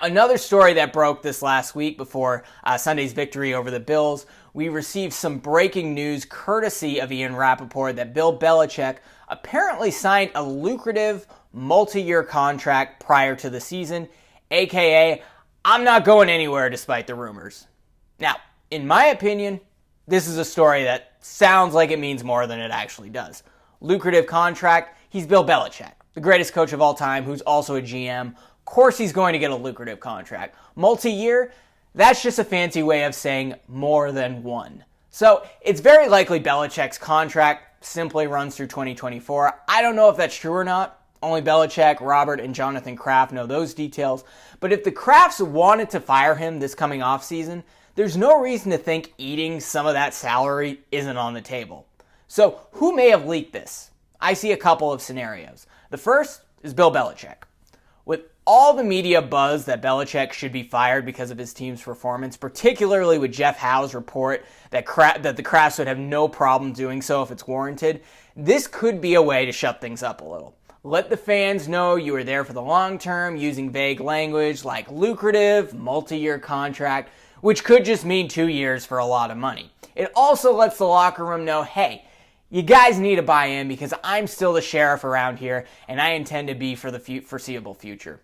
another story that broke this last week before Sunday's victory over the Bills, we received some breaking news courtesy of Ian Rappaport that Bill Belichick apparently signed a lucrative multi-year contract prior to the season, aka, I'm not going anywhere despite the rumors. Now, in my opinion, this is a story that sounds like it means more than it actually does. Lucrative contract, he's Bill Belichick, the greatest coach of all time, who's also a GM. Of course he's going to get a lucrative contract. Multi-year, that's just a fancy way of saying more than one. So it's very likely Belichick's contract simply runs through 2024. I don't know if that's true or not. Only Belichick, Robert, and Jonathan Kraft know those details. But if the Krafts wanted to fire him this coming offseason, there's no reason to think eating some of that salary isn't on the table. So who may have leaked this? I see a couple of scenarios. The first is Bill Belichick. With all the media buzz that Belichick should be fired because of his team's performance, particularly with Jeff Howe's report that the Krafts would have no problem doing so if it's warranted, this could be a way to shut things up a little. Let the fans know you were there for the long term using vague language like lucrative, multi-year contract, which could just mean 2 years for a lot of money. It also lets the locker room know, hey, you guys need to buy in because I'm still the sheriff around here and I intend to be for the foreseeable future.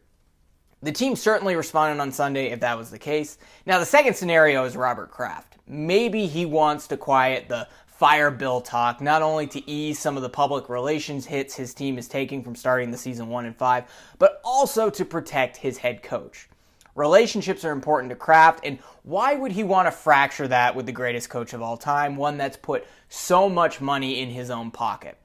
The team certainly responded on Sunday if that was the case. Now, the second scenario is Robert Kraft. Maybe he wants to quiet the fire Bill talk, not only to ease some of the public relations hits his team is taking from starting the season 1-5, but also to protect his head coach. Relationships are important to Kraft, and why would he want to fracture that with the greatest coach of all time, one that's put so much money in his own pocket?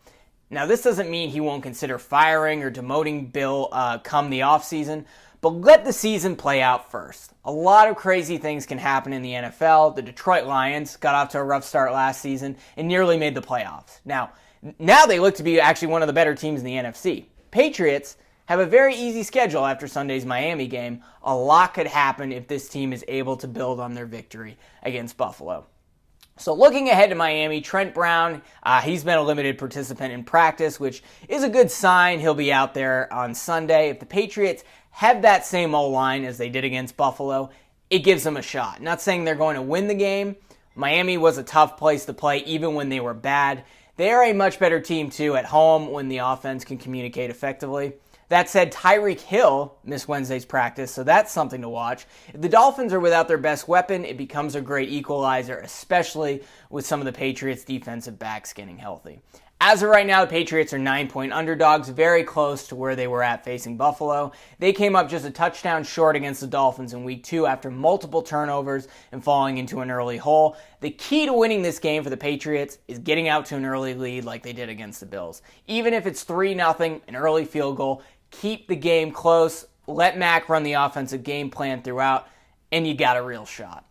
Now, this doesn't mean he won't consider firing or demoting Bill come the offseason, but let the season play out first. A lot of crazy things can happen in the NFL. The Detroit Lions got off to a rough start last season and nearly made the playoffs. Now they look to be actually one of the better teams in the NFC. Patriots have a very easy schedule after Sunday's Miami game. A lot could happen if this team is able to build on their victory against Buffalo. So looking ahead to Miami, Trent Brown, he's been a limited participant in practice, which is a good sign. He'll be out there on Sunday. If the Patriots have that same O-line as they did against Buffalo, it gives them a shot. Not saying they're going to win the game. Miami was a tough place to play even when they were bad. They are a much better team, too, at home when the offense can communicate effectively. That said, Tyreek Hill missed Wednesday's practice, so that's something to watch. If the Dolphins are without their best weapon, it becomes a great equalizer, especially with some of the Patriots' defensive backs getting healthy. As of right now, the Patriots are 9-point underdogs, very close to where they were at facing Buffalo. They came up just a touchdown short against the Dolphins in Week 2 after multiple turnovers and falling into an early hole. The key to winning this game for the Patriots is getting out to an early lead like they did against the Bills. Even if it's 3-0, an early field goal, keep the game close, let Mac run the offensive game plan throughout, and you got a real shot.